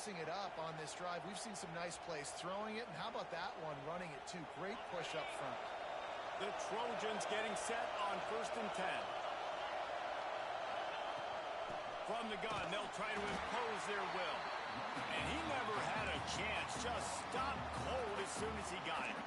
mixing it up on this drive. We've seen some nice plays throwing it, and how about that one running it too? Great push up front. The Trojans getting set on 1st and 10. From the gun, they'll try to impose their will. And he never had a chance. Just stopped cold as soon as he got it.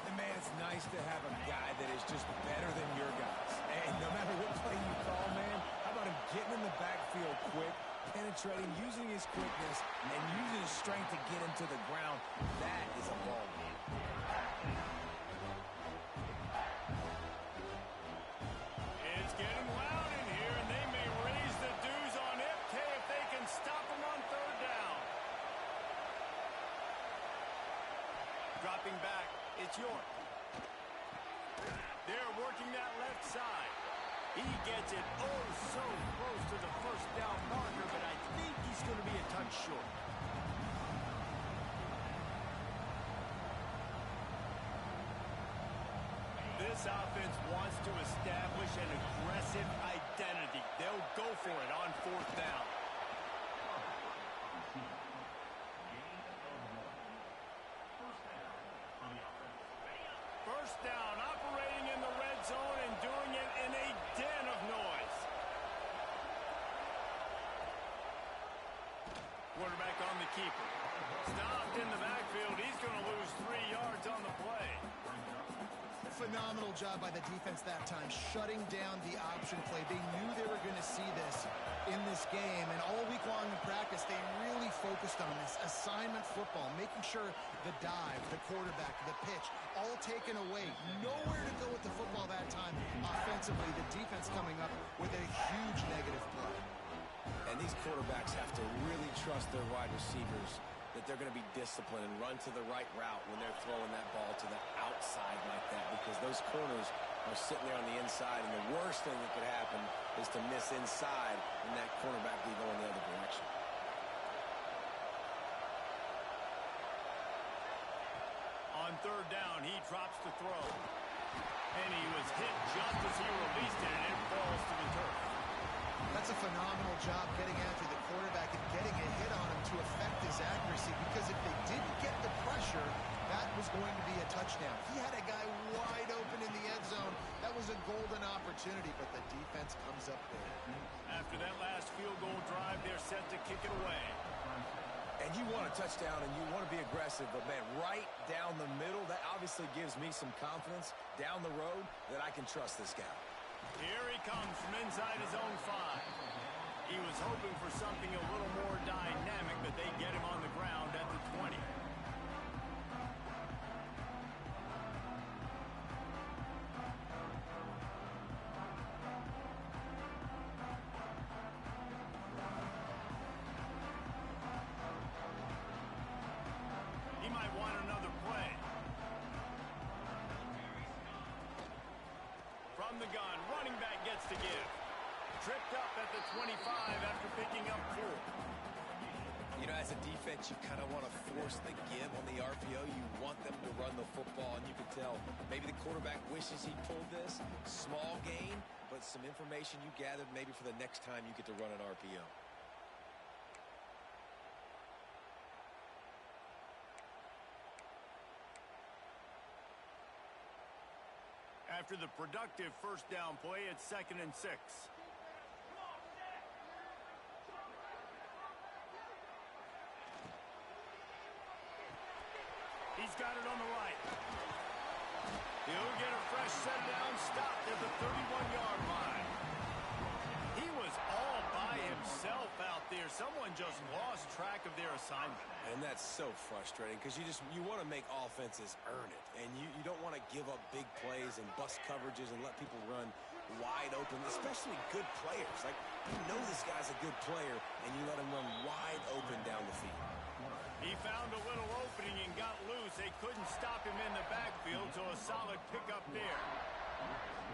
And man, it's nice to have a guy that is just better than your guys. And no matter what play you call, man, how about him getting in the backfield quick, penetrating, using his quickness, and using his strength to get him to the ground. That is a ball game. It's getting loud in here, and they may raise the dues on FK if they can stop him on 3rd down. Dropping back, it's York. They're working that left side. He gets it oh so close to the 1st down marker, but I think he's going to be a touch short. This offense wants to establish an aggressive identity. They'll go for it on 4th down. First down, operating in the red zone and doing it in a den of noise. Quarterback on the keeper. Stopped in the backfield. He's going to lose 3 yards on the play. Phenomenal job by the defense that time, shutting down the option play. They knew they were going to see this in this game, and all week long in practice, they really focused on this assignment football, making sure the dive, the quarterback, the pitch, all taken away. Nowhere to go with the football that time. Offensively, the defense coming up with a huge negative play. And these quarterbacks have to really trust their wide receivers that they're going to be disciplined and run to the right route when they're throwing that ball to the outside like that, because those corners are sitting there on the inside, and the worst thing that could happen is to miss inside and that cornerback be going the other direction. On 3rd down, he drops the throw. And he was hit just as he released it, and it falls to the turf. That's a phenomenal job getting after the quarterback and getting a hit on him to affect his accuracy, because if they didn't get the pressure, that was going to be a touchdown. He had a guy wide open in the end zone. That was a golden opportunity, but the defense comes up big. After that last field goal drive, they're set to kick it away. And you want a touchdown and you want to be aggressive, but man, right down the middle, that obviously gives me some confidence down the road that I can trust this guy. Here he comes from inside his own 5. He was hoping for something a little more dynamic, but they get him on the ground at the 20. He might want another play. From the gun, running back gets to give. Tripped up at the 25 after picking up 4. You know, as a defense, you kind of want to force the give on the RPO. You want them to run the football, and you can tell maybe the quarterback wishes he pulled this. Small gain, but some information you gathered maybe for the next time you get to run an RPO. After the productive 1st down play, it's 2nd and 6. He's got it on the right. He'll get a fresh set down, stopped at the 31-yard line. He was all by himself out there. Someone just lost track of their assignment. And that's so frustrating, because you want to make offenses earn it. And you don't want to give up big plays and bust coverages and let people run wide open, especially good players. Like, you know this guy's a good player, and you let him run wide open down the field. He found a little opening and got loose. They couldn't stop him in the backfield, so a solid pickup there.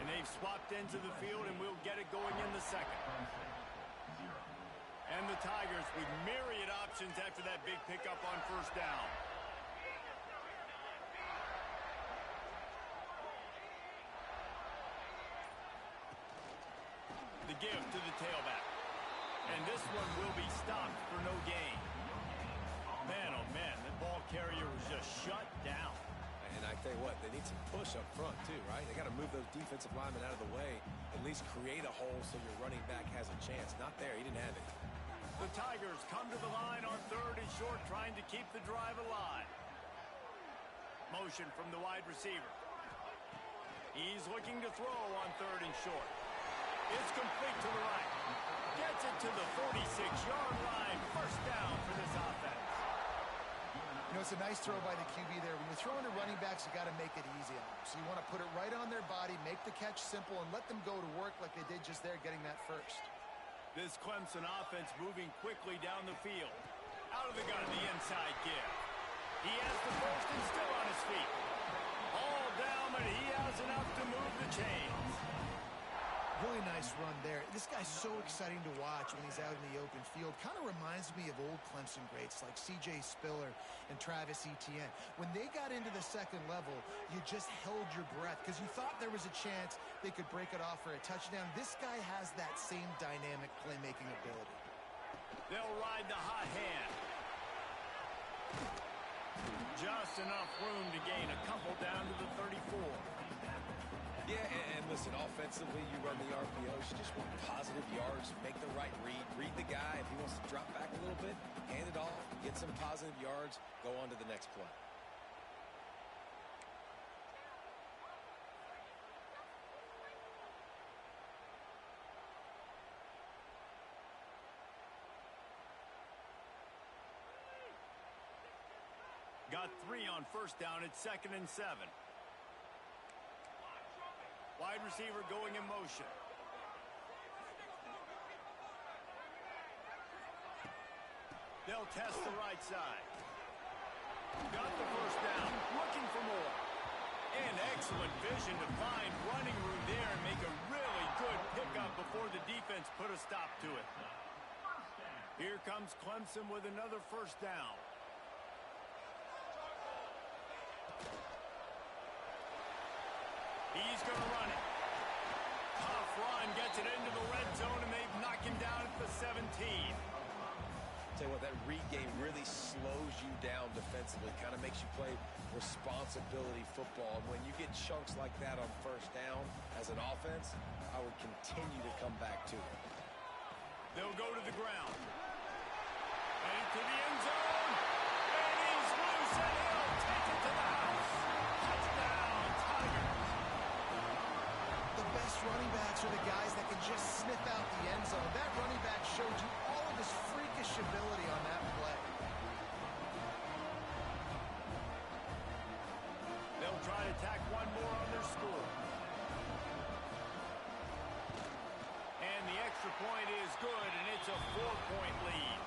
And they've swapped into the field, and we'll get it going in the 2nd. And the Tigers with myriad options after that big pickup on 1st down. The give to the tailback. And this one will be stopped for no gain. push up front, too, right? They got to move those defensive linemen out of the way, at least create a hole so your running back has a chance. Not there. He didn't have it. The Tigers come to the line on 3rd and short, trying to keep the drive alive. Motion from the wide receiver. He's looking to throw on 3rd and short. It's complete to the right. Gets it to the 46-yard line. First down for this offense. You know, it's a nice throw by the QB there. When you're throwing to running backs, you got to make it easy on them. So you want to put it right on their body, make the catch simple, and let them go to work like they did just there, getting that first. This Clemson offense moving quickly down the field. Out of the gun, the inside give. He has the first and still on his feet. All down, but he has enough to move the chains. Really nice run there. This guy's so exciting to watch when he's out in the open field. Kind of reminds me of old Clemson greats like C.J. Spiller and Travis Etienne. When they got into the second level, you just held your breath because you thought there was a chance they could break it off for a touchdown. This guy has that same dynamic playmaking ability. They'll ride the hot hand. Just enough room to gain a couple down to the 34. Yeah, and listen, offensively, you run the RPOs, you just want positive yards, make the right read, read the guy. If he wants to drop back a little bit, hand it off, get some positive yards, go on to the next play. Got 3 on first down at 2nd and 7. Wide receiver going in motion. They'll test the right side. Got the first down. Looking for more. And excellent vision to find running room there and make a really good pickup before the defense put a stop to it. Here comes Clemson with another first down. He's going to run it. Tough run, gets it into the red zone, and they've knocked him down at the 17. Tell you what, that read game really slows you down defensively, kind of makes you play responsibility football. And when you get chunks like that on first down as an offense, I would continue to come back to it. They'll go to the ground. And into the end zone. And he's loose, and he'll take it to the house. Touchdown, Tigers. The best running backs are the guys that can just sniff out the end zone. That running back showed you all of his freakish ability on that play. They'll try to tack one more on their score. And the extra point is good, and it's a 4-point lead.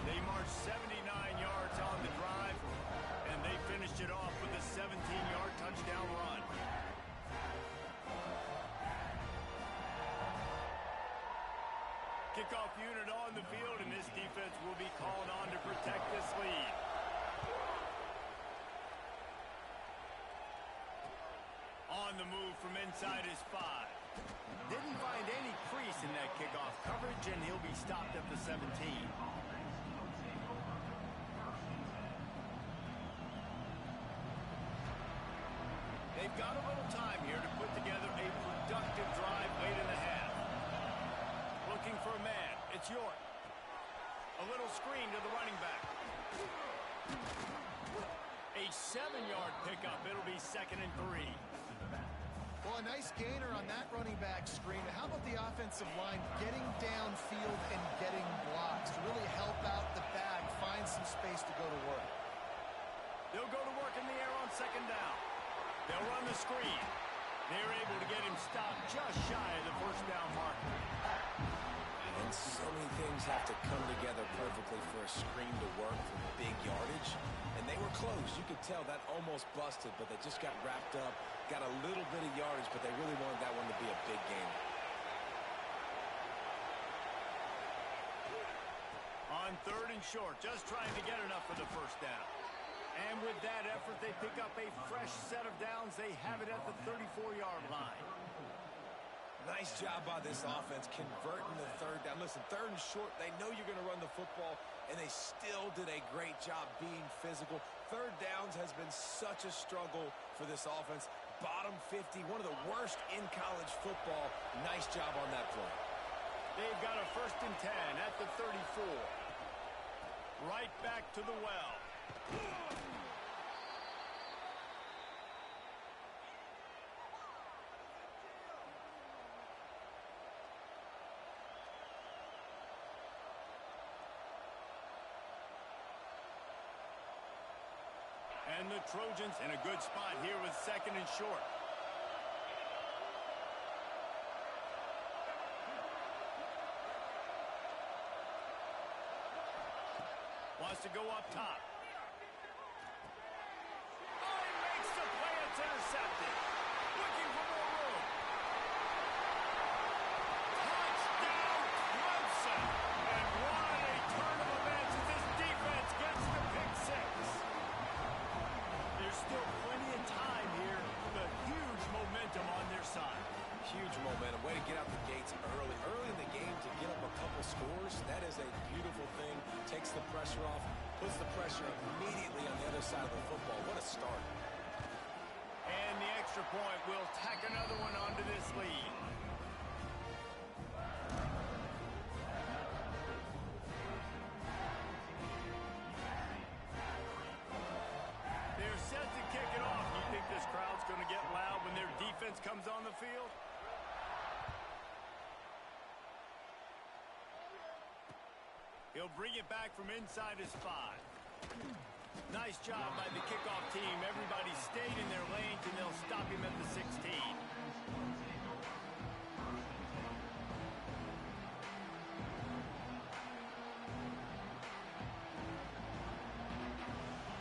They marched 79 yards on the drive, and they finished it off with a 17-yard touchdown run. Kickoff unit on the field, and this defense will be called on to protect this lead. On the move from inside his 5. Didn't find any crease in that kickoff coverage, and he'll be stopped at the 17. They've got a little time here to put together a productive drive late in the half. Looking for a man. It's York. A little screen to the running back. A 7-yard pickup. It'll be 2nd and 3. Well, a nice gainer on that running back screen. How about the offensive line getting downfield and getting blocks to really help out the back, find some space to go to work? They'll go to work in the air on 2nd down. They'll run the screen. They're able to get him stopped just shy of the first down marker. And so many things have to come together perfectly for a screen to work for big yardage. And they were close. You could tell that almost busted, but they just got wrapped up, got a little bit of yardage, but they really wanted that one to be a big game. On 3rd and short, just trying to get enough for the first down. And with that effort, they pick up a fresh set of downs. They have it at the 34-yard line. Nice job by this offense converting the 3rd down. Listen, 3rd and short, they know you're going to run the football, and they still did a great job being physical. 3rd downs has been such a struggle for this offense. bottom 50, one of the worst in college football. Nice job on that play. They've got a 1st and 10 at the 34. Right back to the well. And the Trojans in a good spot here with 2nd and short. Wants to go up top. Oh, he makes the play. It's intercepted. Looking for more room. Touchdown, Clemson. And what a turn of events as this defense gets the pick 6. There's still plenty of time here with a huge momentum on their side. Huge momentum. Way to get out the gates early. Early in the game to get up a couple scores. That is a beautiful thing. Takes the pressure off. Puts the pressure immediately on the other side of the football. What a start. And the extra point will tack another one onto this lead. They're set to kick it off. You think this crowd's going to get loud when their defense comes on the field? He'll bring it back from inside his 5. Nice job by the kickoff team. Everybody stayed in their lanes, and they'll stop him at the 16.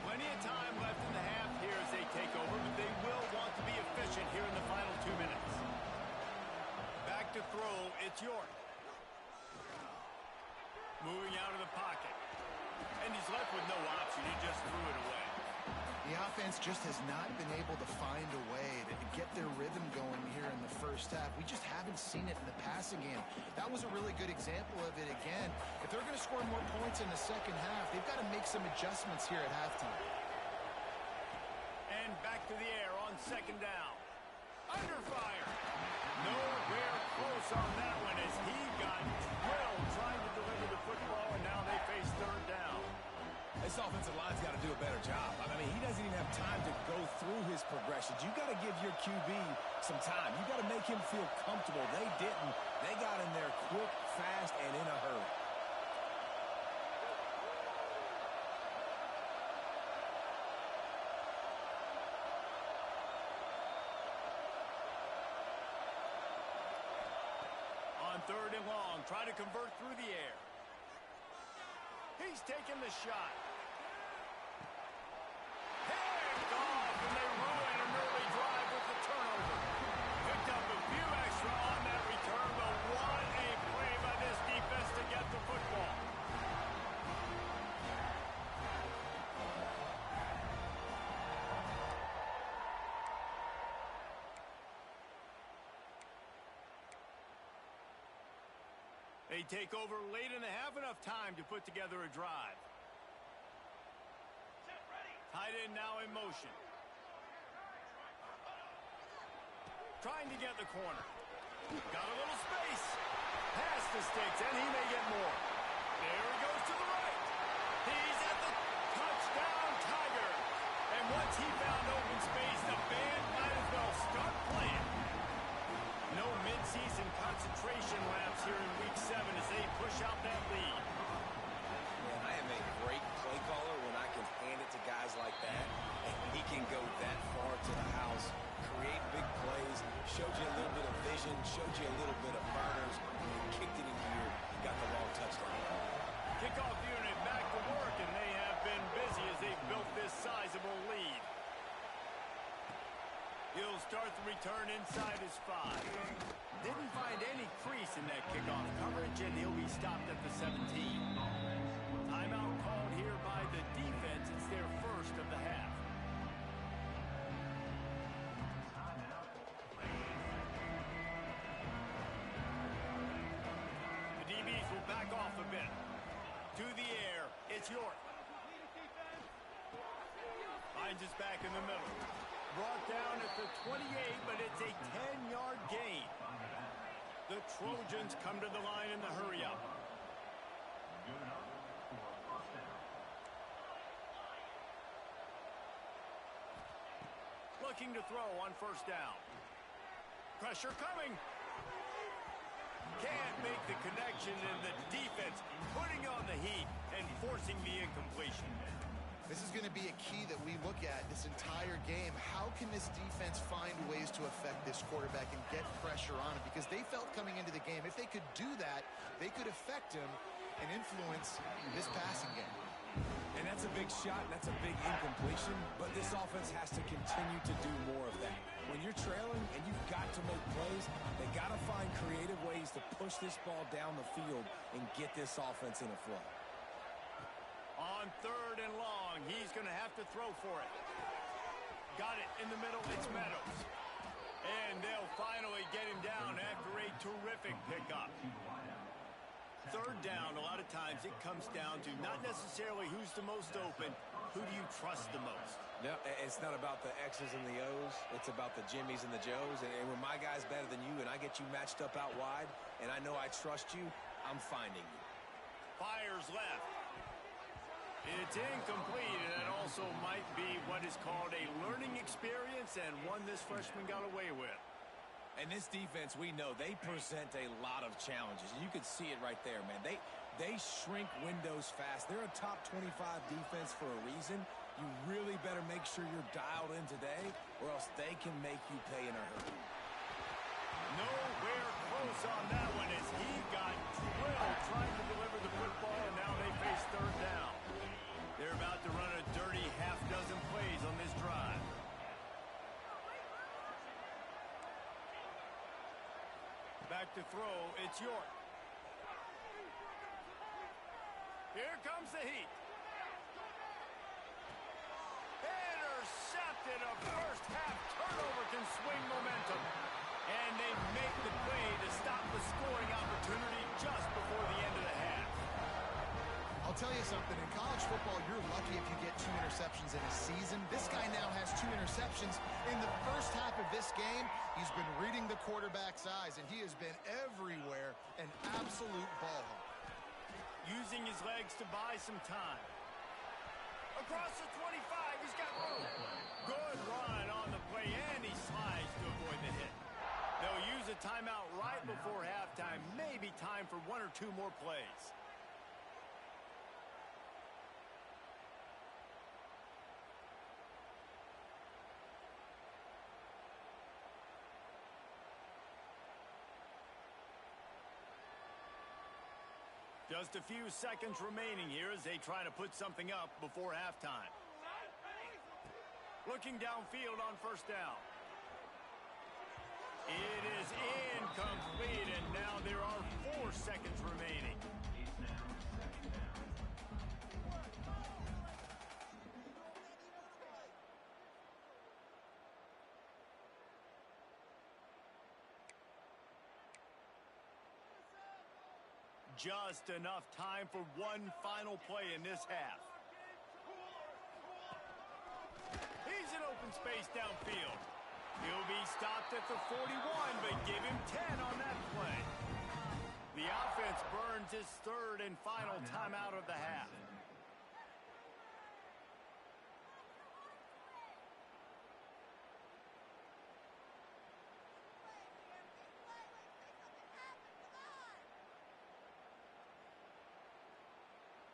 Plenty of time left in the half here as they take over, but they will want to be efficient here in the final 2 minutes. Back to throw, it's York. Moving out of the pocket. And he's left with no option. He just threw it away. The offense just has not been able to find a way to get their rhythm going here in the first half. We just haven't seen it in the passing game. That was a really good example of it again. If they're going to score more points in the second half, they've got to make some adjustments here at halftime. And back to the air on 2nd down. Under fire. Nowhere close on that one as he got drilled trying to deliver the football, and now they face 3rd down. This offensive line's got to do a better job. I mean, he doesn't even have time to go through his progressions. You got to give your QB some time. You got to make him feel comfortable. They didn't. They got in there quick, fast, and in a hurry. On 3rd and long, try to convert through the air. He's taking the shot. Picked off, and they ruin an early drive with the turnover. Picked up a few extra on that return, but what a play by this defense to get the football. They take over late in the half, enough time to put together a drive. Tight end now in motion. Trying to get the corner. Got a little space. Pass the sticks, and he may get more. There he goes to the right. He's at the touchdown, Tiger. And once he found open space, the band might as well start playing. No midseason concentration laps here in Week 7 as they push out that lead. Man, I am a great play caller when I can hand it to guys like that, and he can go that far to the house, create big plays, showed you a little bit of vision, showed you a little bit of burners, and kicked it in gear, got the long touchdown. Kickoff unit back to work, and they have been busy as they've built this sizable lead. He'll start the return inside his 5. Didn't find any crease in that kickoff coverage, and he'll be stopped at the 17. Timeout called here by the defense. It's their first of the half. The DBs will back off a bit. To the air, it's York. Finds his back in the middle. brought down at the 28, but it's a 10-yard gain. The Trojans come to the line in the hurry-up. Looking to throw on first down. Pressure coming. Can't make the connection, and the defense putting on the heat and forcing the incompletion. This is going to be a key that we look at this entire game. How can this defense find ways to affect this quarterback and get pressure on him? Because they felt coming into the game, if they could do that, they could affect him and influence this passing game. And that's a big shot, and that's a big incompletion, but this offense has to continue to do more of that. When you're trailing and you've got to make plays, they got to find creative ways to push this ball down the field and get this offense in a flow. On third and long, he's going to have to throw for it. Got it in the middle, it's Meadows. And they'll finally get him down after a terrific pickup. Third down, a lot of times it comes down to not necessarily who's the most open, who do you trust the most? No, it's not about the X's and the O's. It's about the Jimmies and the Joes. And when my guy's better than you and I get you matched up out wide and I know I trust you, I'm finding you. Fires left. It's incomplete, and it also might be what is called a learning experience and one this freshman got away with. And this defense, we know, they present a lot of challenges. You can see it right there, man. They shrink windows fast. They're a top 25 defense for a reason. You really better make sure you're dialed in today, or else they can make you pay in a hurry. Nowhere close on that one as he got drilled trying to deliver the football, and now they face third down. They're about to run a dirty half-dozen plays on this drive. Back to throw, it's York. Here comes the heat. Intercepted. A first-half turnover can swing momentum. And they make the play to stop the scoring opportunity just before the end of the half. I'll tell you something, in college football, you're lucky if you get 2 interceptions in a season. This guy now has 2 interceptions. In the first half of this game, he's been reading the quarterback's eyes, and he has been everywhere, an absolute ball hawk. Using his legs to buy some time. Across the 25, he's got room. Good run on the play, and he slides to avoid the hit. They'll use a timeout right before halftime. Maybe time for 1 or 2 more plays. Just a few seconds remaining here as they try to put something up before halftime. Looking downfield on first down. It is incomplete, and now there are 4 seconds remaining. Just enough time for one final play in this half. He's in open space downfield. He'll be stopped at the 41, but give him 10 on that play. The offense burns his 3rd and final timeout of the half.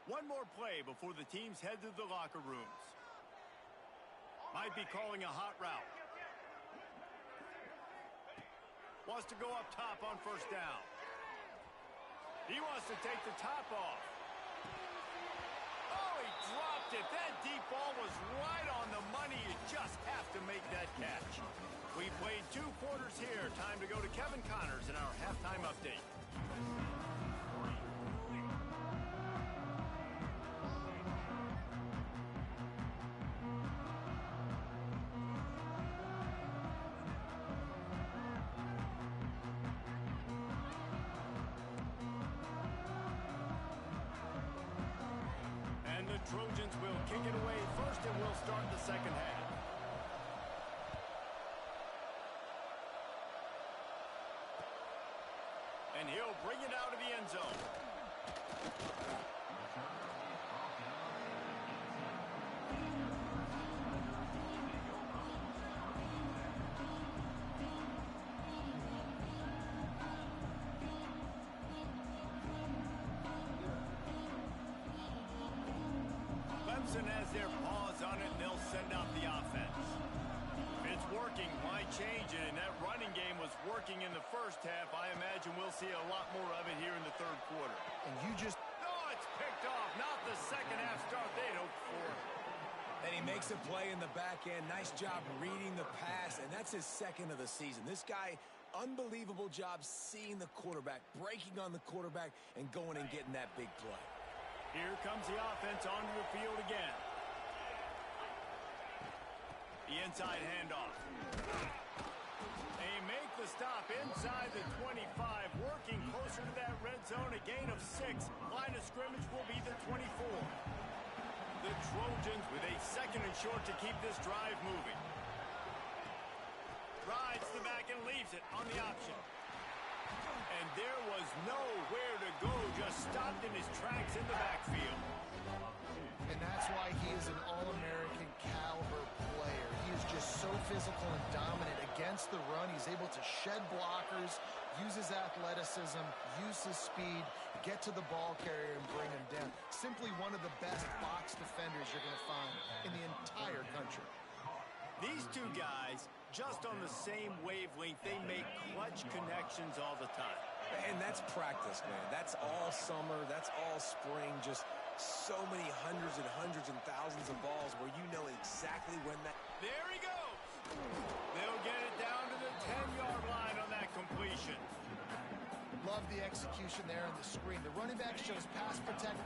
One more play before the teams head to the locker rooms. Might be calling a hot route. Wants to go up top on first down. He wants to take the top off. Oh, he dropped it. That deep ball was right on the money. You just have to make that catch. We played 2 quarters here. Time to go to Kevin Connors in our halftime update. Trojans will kick it away first, and we'll start the second half. he'll bring it out of the end zone. Clemson has their paws on it, and they'll send out the offense. If it's working, why change it? And that running game was working in the first half. I imagine we'll see a lot more of it here in the third quarter. And you just... Oh, it's picked off. Not the second half start they'd hoped for. And he makes a play in the back end. Nice job reading the pass, and that's his second of the season. This guy, unbelievable job seeing the quarterback, breaking on the quarterback, and going and getting that big play. Here comes the offense onto the field again. The inside handoff. They make the stop inside the 25, working closer to that red zone, a gain of 6. Line of scrimmage will be the 24. The Trojans with a second and short to keep this drive moving. Rides the back and leaves it on the option. And there was nowhere to go, just stopped in his tracks in the backfield. And that's why he is an All-American caliber player. He is just so physical and dominant against the run. He's able to shed blockers, use his athleticism, use his speed, get to the ball carrier and bring him down. Simply one of the best box defenders you're going to find in the entire country. These two guys, just on the same wavelength, they make clutch connections all the time. And that's practice, man. That's all summer. That's all spring. Just so many hundreds and thousands of balls where you know exactly when that... There he goes. They'll get it down to the 10-yard line on that completion. Love the execution there on the screen. The running back shows pass protect.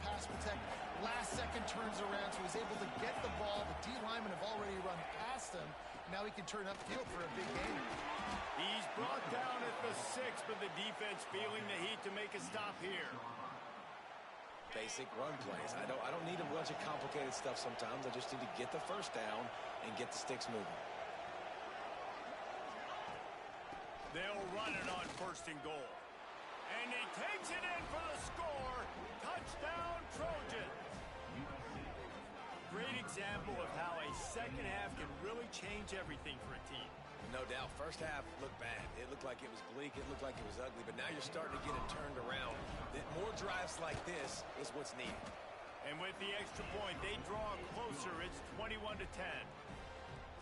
Last second turns around, so he's able to get the ball. The D linemen have already run past him. Now he can turn upfield for a big gain. He's brought down at the 6, but the defense feeling the heat to make a stop here. Basic run plays. I don't need a bunch of complicated stuff sometimes. I just need to get the first down and get the sticks moving. They'll run it on first and goal. And he takes it in for the score. Touchdown, Trojans. Great example of how a second half can really change everything for a team. No doubt. First half looked bad. It looked like it was bleak. It looked like it was ugly. But now you're starting to get it turned around. More drives like this is what's needed. And with the extra point, they draw closer. It's 21-10.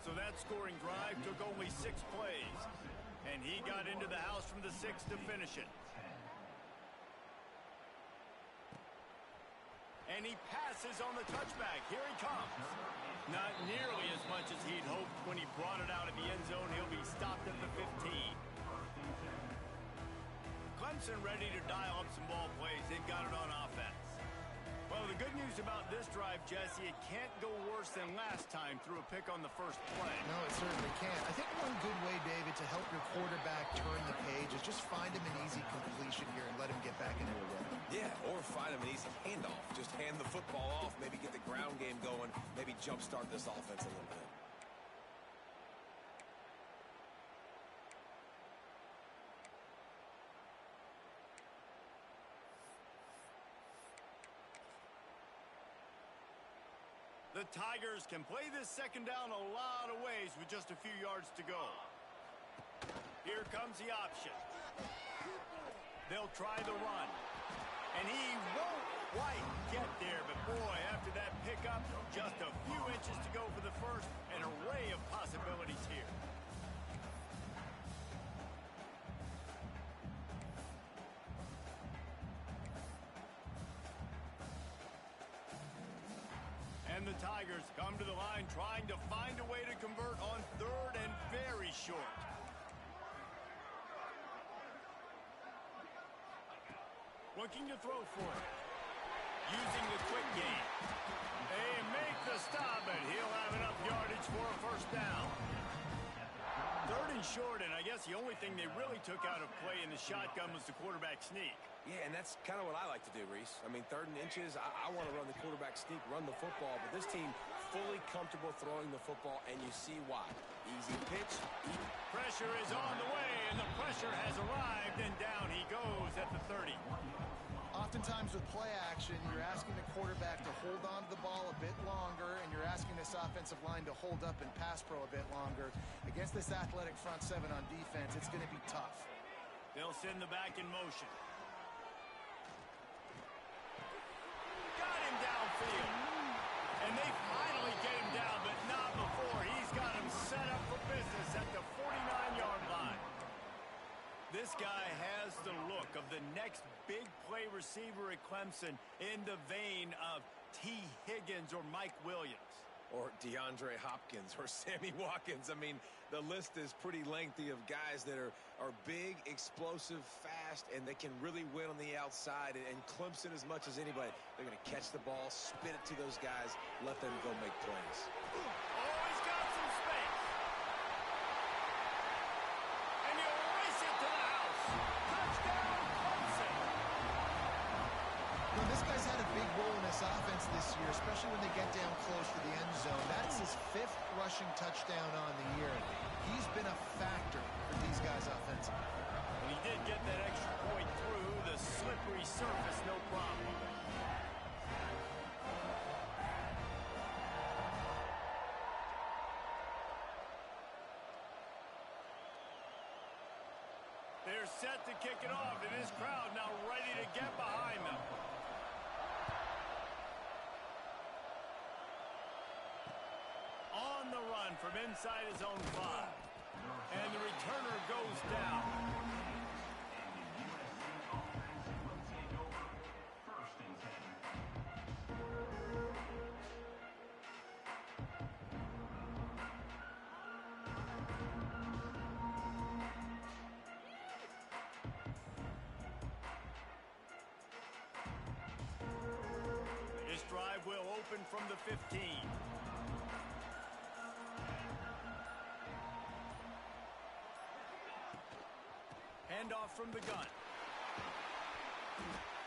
So that scoring drive took only 6 plays. And he got into the house from the 6 to finish it. And he passes on the touchback. Here he comes. Not nearly as much as he'd hoped when he brought it out of the end zone. He'll be stopped at the 15. Clemson ready to dial up some ball plays. They've got it on offense. Well, the good news about this drive, Jesse, it can't go worse than last time through a pick on the first play. No, it certainly can't. I think one good way, David, to help your quarterback turn the page is just find him an easy completion here and let him get back into a rhythm. Yeah, or find him an easy handoff. Just hand the football off, maybe get the ground game going, maybe jumpstart this offense a little bit. The Tigers can play this second down a lot of ways with just a few yards to go. Here comes the option. They'll try the run. And he won't quite get there, but boy, after that pickup, just a few inches to go for the first. An array of possibilities here. And the Tigers come to the line trying to find a way to convert on third and very short. Looking to throw for it. Using the quick game. They make the stop, and he'll have enough yardage for a first down. Third and short, and I guess the only thing they really took out of play in the shotgun was the quarterback sneak. Yeah, and that's kind of what I like to do, Reese. I mean, third and inches, I want to run the quarterback sneak, run the football, but this team fully comfortable throwing the football, and you see why. Easy pitch. Pressure is on the way, and the pressure has arrived, and down he goes at the 30. Oftentimes with play action, you're asking the quarterback to hold on to the ball a bit longer, and you're asking this offensive line to hold up and pass pro a bit longer. Against this athletic front seven on defense, it's going to be tough. They'll send the back in motion. Got him downfield. And they finally get him down, but not before. He's got him set up for business at the 49-yard line. This guy has the look of the next big play receiver at Clemson in the vein of T. Higgins or Mike Williams. Or DeAndre Hopkins or Sammy Watkins. I mean, the list is pretty lengthy of guys that are big, explosive, fast, and they can really win on the outside. And Clemson, as much as anybody, they're going to catch the ball, spit it to those guys, let them go make plays. Oh, he's got some space. And he'll race it to the house. Touchdown, Clemson. Well, this guy's had a big role in this offense this year, especially when they get down close to the end zone. That's his 5th rushing touchdown on the year. He's been a factor for these guys offensively. And he did get that extra point through the slippery surface, no problem. They're set to kick it off, and this crowd now ready to get behind them. On the run from inside his own 5. And the returner goes down. This drive will open from the 15. Handoff from the gun.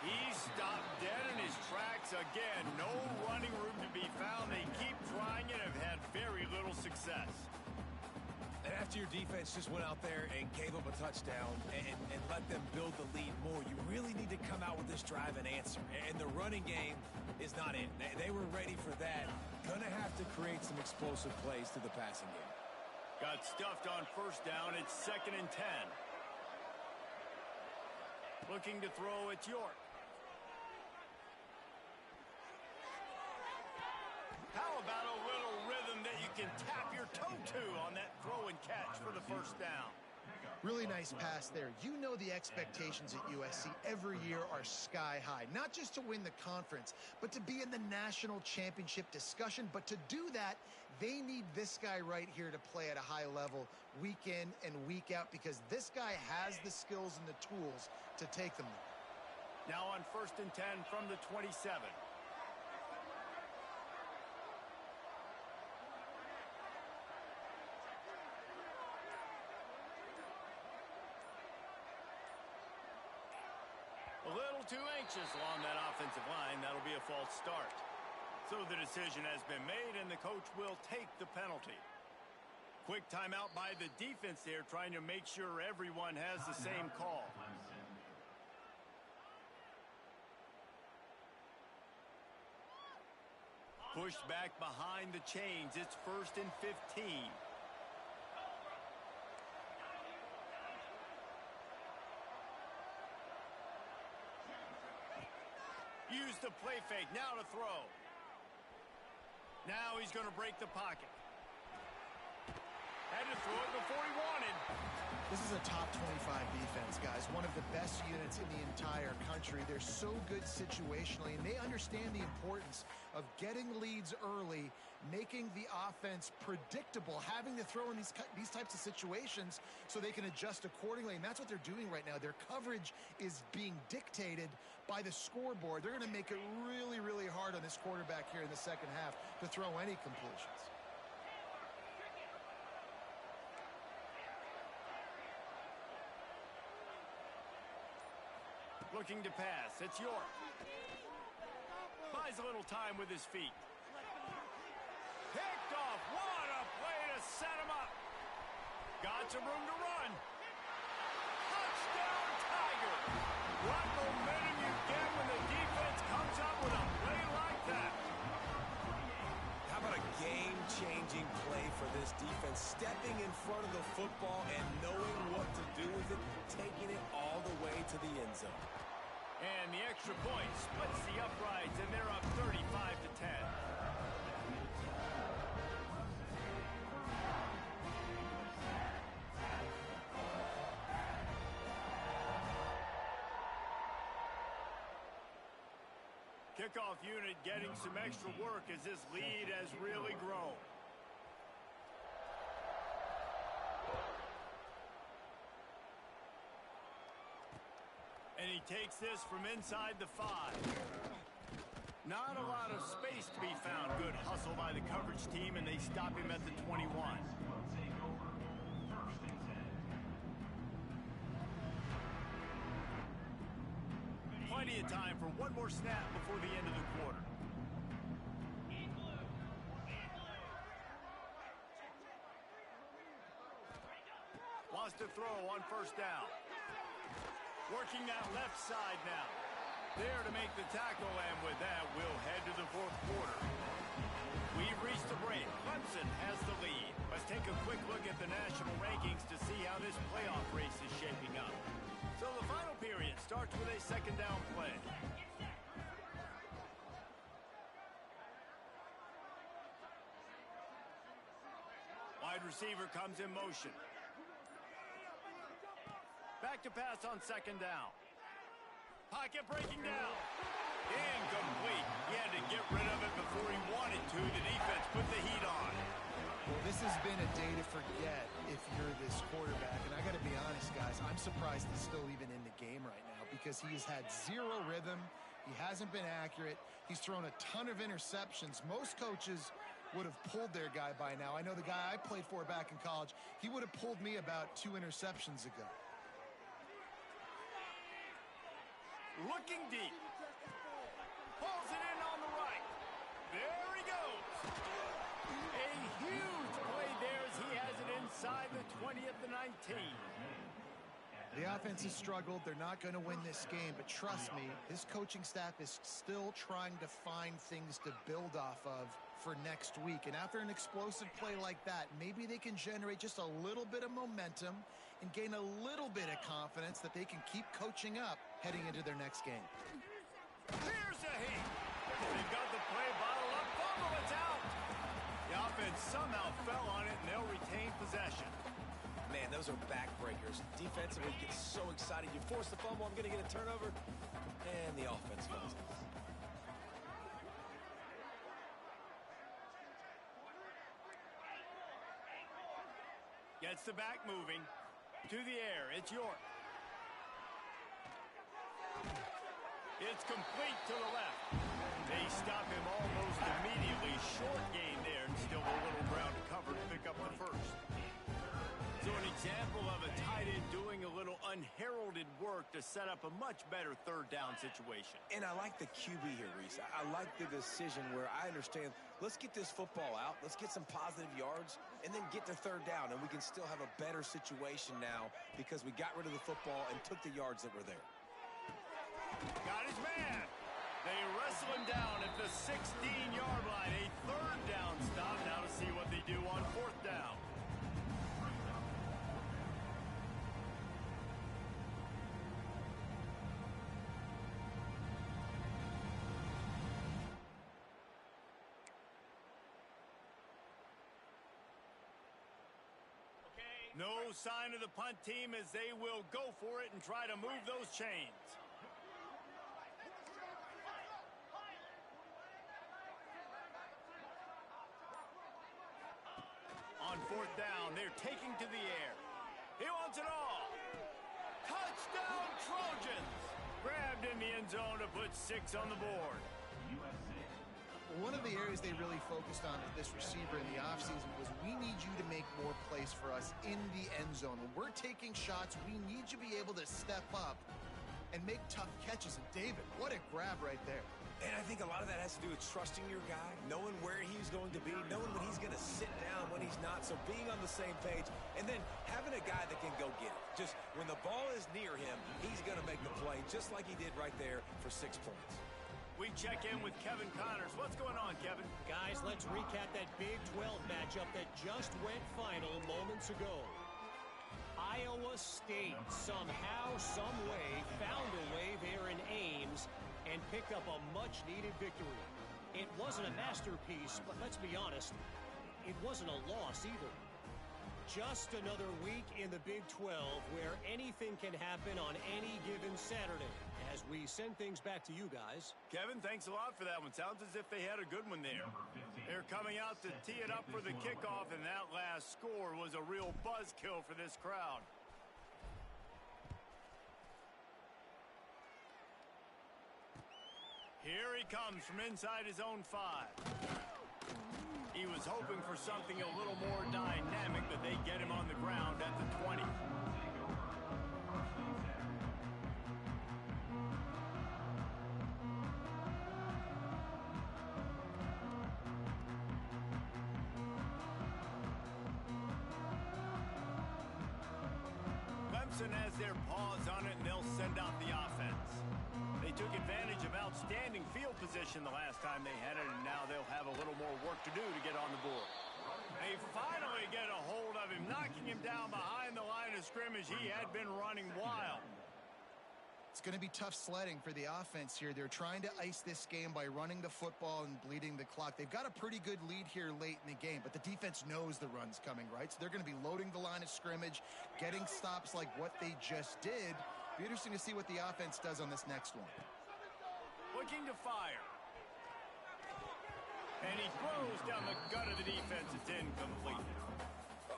He's stopped dead in his tracks again. No running room to be found. They keep trying it and have had very little success. And after your defense just went out there and gave up a touchdown and let them build the lead more, you really need to come out with this drive and answer. And the running game is not it. They were ready for that. Gonna have to create some explosive plays to the passing game. Got stuffed on first down. It's 2nd and 10. Looking to throw, it's York. How about a little rhythm that you can tap your toe to on that throw and catch for the first down? Really nice pass there. You know the expectations at USC every year are sky high. Not just to win the conference, but to be in the national championship discussion. But to do that, they need this guy right here to play at a high level week in and week out, because this guy has the skills and the tools to take them there. Now on 1st and 10 from the 27. A little too anxious along that offensive line. That'll be a false start. So the decision has been made, and the coach will take the penalty. Quick timeout by the defense there, trying to make sure everyone has the same call. Pushed back behind the chains. It's 1st and 15. Use the play fake. Now to throw. Now he's going to break the pocket. Had to throw it before he wanted. This is a top 25 defense, guys. One of the best units in the entire country. They're so good situationally, and they understand the importance of getting leads early, making the offense predictable, having to throw in these types of situations so they can adjust accordingly. And that's what they're doing right now. Their coverage is being dictated by the scoreboard. They're going to make it really, really hard on this quarterback here in the second half to throw any completions. Looking to pass. It's York. Buys a little time with his feet. got some room to run. Touchdown, Tiger. What momentum you get when the defense comes up with a play like that. How about a game-changing play for this defense? Stepping in front of the football and knowing what to do with it, taking it all the way to the end zone. And the extra point splits the uprights, and they're up 35-10. Kickoff unit getting some extra work as this lead has really grown. And he takes this from inside the 5. Not a lot of space to be found. Good hustle by the coverage team, and they stop him at the 21. Plenty of time for one more snap before the end of the quarter. Wants to throw on first down. Working that left side now. There to make the tackle, and with that, we'll head to the fourth quarter. We've reached the break. Clemson has the lead. Let's take a quick look at the national rankings to see how this playoff race is shaping up. So the final period starts with a second down play. Wide receiver comes in motion. Back to pass on second down. Pocket breaking down. Incomplete. He had to get rid of it before he wanted to. The defense put the heat on. Well, this has been a day to forget if you're this quarterback. And I got to be honest, guys, I'm surprised he's still even in the game right now because he has had zero rhythm. He hasn't been accurate. He's thrown a ton of interceptions. Most coaches would have pulled their guy by now. I know the guy I played for back in college, he would have pulled me about 2 interceptions ago. Looking deep. Pulls it in on the right. There he goes. A huge play there as he has it inside the 20 at the 19. The offense has struggled. They're not going to win this game, but trust me, this coaching staff is still trying to find things to build off of for next week. And after an explosive play like that, maybe they can generate just a little bit of momentum and gain a little bit of confidence that they can keep coaching up heading into their next game. Here's a hit. They've got the play bottled up. Fumble, it's out. The offense somehow fell on it, and they'll retain possession. Man, those are backbreakers. Defensively, get so excited. You force the fumble, I'm going to get a turnover, and the offense falls. Gets the back moving. To the air, it's York. It's complete to the left. They stop him almost immediately. Short gain there, and still a little ground to cover to pick up the first. So an example of a tight end doing a little unheralded work to set up a much better third down situation. And I like the QB here, Reese. I like the decision where I understand, let's get this football out, let's get some positive yards, and then get to third down, and we can still have a better situation now because we got rid of the football and took the yards that were there. Got his man. They wrestle him down at the 16-yard line. A third down stop. Now to see what they do on fourth down. No sign of the punt team as they will go for it and try to move those chains. On fourth down, they're taking to the air. He wants it all. Touchdown, Trojans! Grabbed in the end zone to put 6 on the board. One of the areas they really focused on with this receiver in the offseason was we need you to make more plays for us in the end zone. When we're taking shots, we need you to be able to step up and make tough catches. And David, what a grab right there. And I think a lot of that has to do with trusting your guy, knowing where he's going to be, knowing when he's going to sit down, when he's not. So being on the same page, and then having a guy that can go get it. Just when the ball is near him, he's going to make the play, just like he did right there for 6 points. We check in with Kevin Connors. What's going on, Kevin? Guys, let's recap that Big 12 matchup that just went final moments ago. Iowa State somehow, some way, found a way there in Ames and picked up a much-needed victory. It wasn't a masterpiece, but let's be honest, it wasn't a loss either. Just another week in the Big 12 where anything can happen on any given Saturday. As we send things back to you guys. Kevin, thanks a lot for that one. Sounds as if they had a good one there. They're coming out to tee it up for the kickoff, and that last score was a real buzzkill for this crowd. Here he comes from inside his own 5. He was hoping for something a little more dynamic, but they get him on the ground at the 20. Clemson has their paws on it, and they'll send out the offense. They took advantage of outstanding field position the last time they had it, and now they'll have a little more work to do to get on the board. They finally get a hold of him, knocking him down behind the line of scrimmage. He had been running wild. It's going to be tough sledding for the offense here. They're trying to ice this game by running the football and bleeding the clock. They've got a pretty good lead here late in the game, but the defense knows the run's coming, right? So they're going to be loading the line of scrimmage, getting stops like what they just did. Be interesting to see what the offense does on this next one. Looking to fire. And he throws down the gut of the defense. It's incomplete.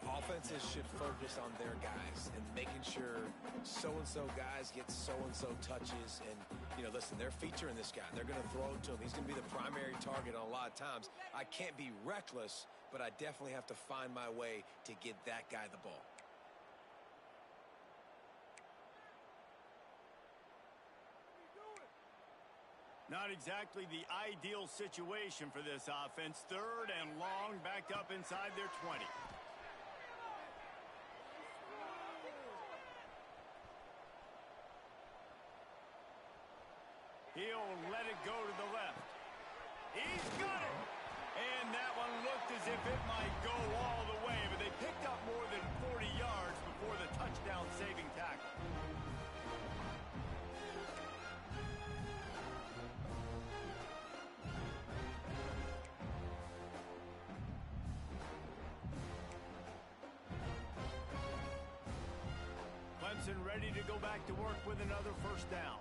Offenses should focus on their guys and making sure so-and-so guys get so-and-so touches. And, you know, listen, they're featuring this guy. They're going to throw it to him. He's going to be the primary target on a lot of times. I can't be reckless, but I definitely have to find my way to get that guy the ball. Not exactly the ideal situation for this offense. 3rd and long, backed up inside their 20. He'll let it go to the left. He's got it! And that one looked as if it might go all the way, but they picked up more than 40 yards before the touchdown-saving tackle. Clemson ready to go back to work with another first down.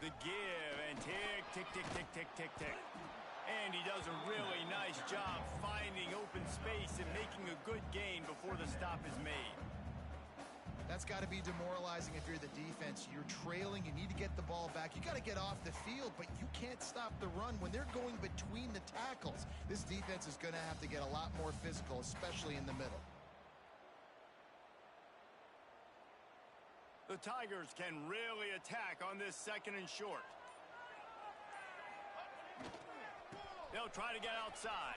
The give, and tick, tick, tick, tick, tick, tick, tick. And he does a really nice job finding open space and making a good gain before the stop is made. That's got to be demoralizing if you're the defense. You're trailing, you need to get the ball back. You got to get off the field, but you can't stop the run when they're going between the tackles. This defense is going to have to get a lot more physical, especially in the middle. The Tigers can really attack on this 2nd and short. They'll try to get outside.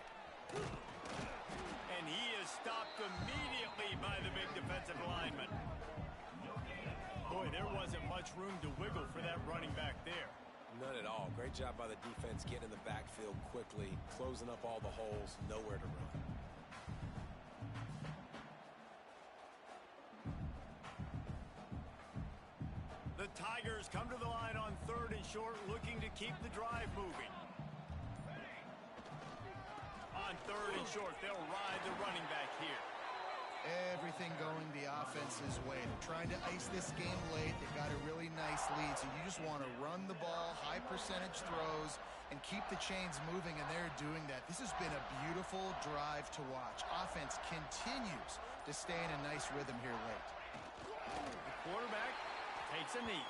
And he is stopped immediately by the big defensive lineman. Boy, there wasn't much room to wiggle for that running back there. None at all. Great job by the defense getting in the backfield quickly, closing up all the holes, nowhere to run. The Tigers come to the line on 3rd and short, looking to keep the drive moving. On 3rd and short, they'll ride the running back here. Everything going the offense's way. They're trying to ice this game late. They've got a really nice lead, so you just want to run the ball, high percentage throws, and keep the chains moving, and they're doing that. This has been a beautiful drive to watch. Offense continues to stay in a nice rhythm here late. The quarterback takes a knee.